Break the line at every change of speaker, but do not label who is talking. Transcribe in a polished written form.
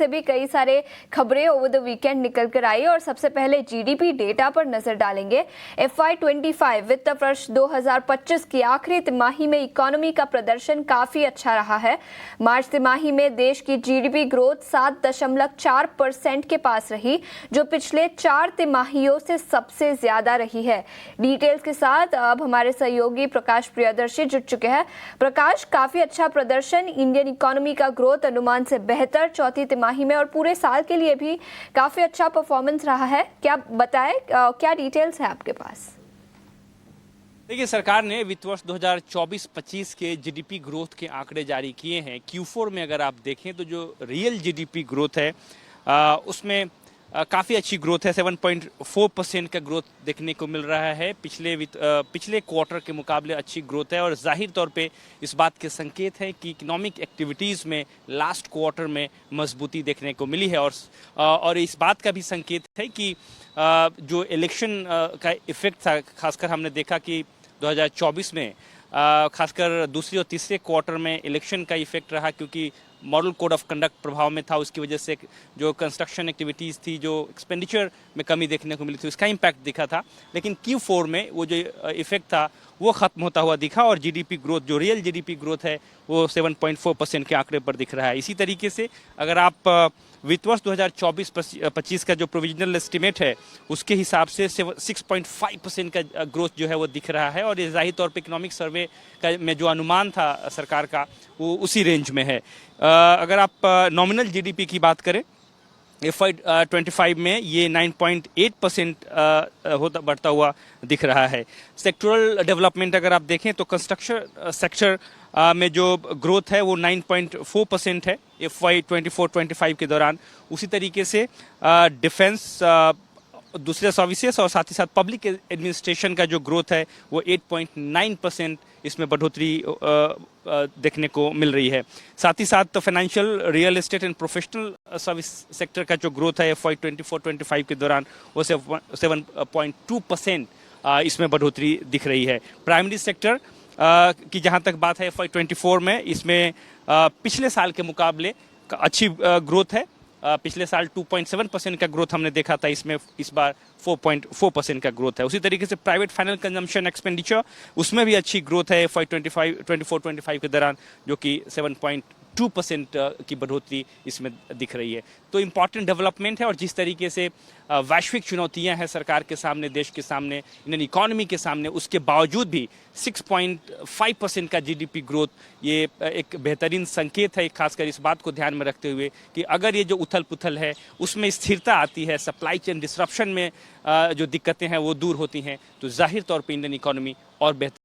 से भी कई सारे खबरें ओवर द वीकेंड निकल कर आई और सबसे पहले जीडीपी डेटा पर नजर डालेंगे। FY25 वित्त वर्ष 2025 की आखिरी तिमाही में इकोनॉमी का प्रदर्शन काफी अच्छा रहा है। मार्च तिमाही में देश की जीडीपी ग्रोथ 7.4% के पास रही, जो पिछले 4 तिमाहियों से सबसे ज्यादा रही है। डिटेल्स के साथ अब हमारे सहयोगी प्रकाश प्रियदर्शी जुट चुके हैं। प्रकाश, काफी अच्छा प्रदर्शन, इंडियन इकोनॉमी का ग्रोथ अनुमान से बेहतर चौथी तिमाही में और पूरे साल के लिए भी काफी अच्छा परफॉर्मेंस रहा है। क्या बताएं, क्या डिटेल्स है आपके पास?
देखिए, सरकार ने वित्त वर्ष 2024-25 के जीडीपी ग्रोथ के आंकड़े जारी किए हैं। Q4 में अगर आप देखें तो जो रियल जीडीपी ग्रोथ है उसमें काफ़ी अच्छी ग्रोथ है। 7.4% का ग्रोथ देखने को मिल रहा है। पिछले क्वार्टर के मुकाबले अच्छी ग्रोथ है और जाहिर तौर पे इस बात के संकेत हैं कि इकोनॉमिक एक्टिविटीज़ में लास्ट क्वार्टर में मजबूती देखने को मिली है और इस बात का भी संकेत है कि जो इलेक्शन का इफेक्ट था, खासकर हमने देखा कि 2024 में खासकर दूसरे और तीसरे क्वार्टर में इलेक्शन का इफेक्ट रहा, क्योंकि मॉडल कोड ऑफ कंडक्ट प्रभाव में था। उसकी वजह से जो कंस्ट्रक्शन एक्टिविटीज़ थी, जो एक्सपेंडिचर में कमी देखने को मिली थी, उसका इम्पैक्ट दिखा था। लेकिन Q4 में वो जो इफेक्ट था वो ख़त्म होता हुआ दिखा और जीडीपी ग्रोथ, जो रियल जीडीपी ग्रोथ है, वो 7.4% के आंकड़े पर दिख रहा है। इसी तरीके से अगर आप वित्त वर्ष 2024-25 का जो प्रोविजनल एस्टिमेट है उसके हिसाब से 6.5% का ग्रोथ जो है वो दिख रहा है और ये जाहिर तौर पे इकोनॉमिक सर्वे का में जो अनुमान था सरकार का वो उसी रेंज में है। अगर आप नॉमिनल जीडीपी की बात करें, FY25 में ये 9.8% बढ़ता हुआ दिख रहा है। सेक्टरल डेवलपमेंट अगर आप देखें तो कंस्ट्रक्शन सेक्टर में जो ग्रोथ है वो 9.4% है FY24-25 के दौरान। उसी तरीके से डिफेंस, दूसरे सर्विसेज और साथ ही साथ पब्लिक एडमिनिस्ट्रेशन का जो ग्रोथ है वो 8.9% इसमें बढ़ोतरी देखने को मिल रही है। साथ ही साथ financial, real estate and professional service sector का जो ग्रोथ है FY24-25 के दौरान वो 7.2% इसमें बढ़ोतरी दिख रही है। प्राइमरी सेक्टर की जहां तक बात है, FY24 में इसमें पिछले साल के मुकाबले अच्छी ग्रोथ है। पिछले साल 2.7% का ग्रोथ हमने देखा था, इसमें इस बार 4.4% का ग्रोथ है। उसी तरीके से प्राइवेट फाइनल कंजम्पशन एक्सपेंडिचर, उसमें भी अच्छी ग्रोथ है FY24-25 के दौरान, जो कि 7.2% की बढ़ोतरी इसमें दिख रही है। तो इम्पॉर्टेंट डेवलपमेंट है और जिस तरीके से वैश्विक चुनौतियां हैं सरकार के सामने, देश के सामने, इंडियन इकोनॉमी के सामने, उसके बावजूद भी 6.5% का जीडीपी ग्रोथ ये एक बेहतरीन संकेत है, खासकर इस बात को ध्यान में रखते हुए कि अगर ये जो उथल पुथल है उसमें स्थिरता आती है, सप्लाई चेन डिस्रप्शन में जो दिक्कतें हैं वो दूर होती हैं, तो जाहिर तौर पर इंडियन इकोनॉमी और बेहतर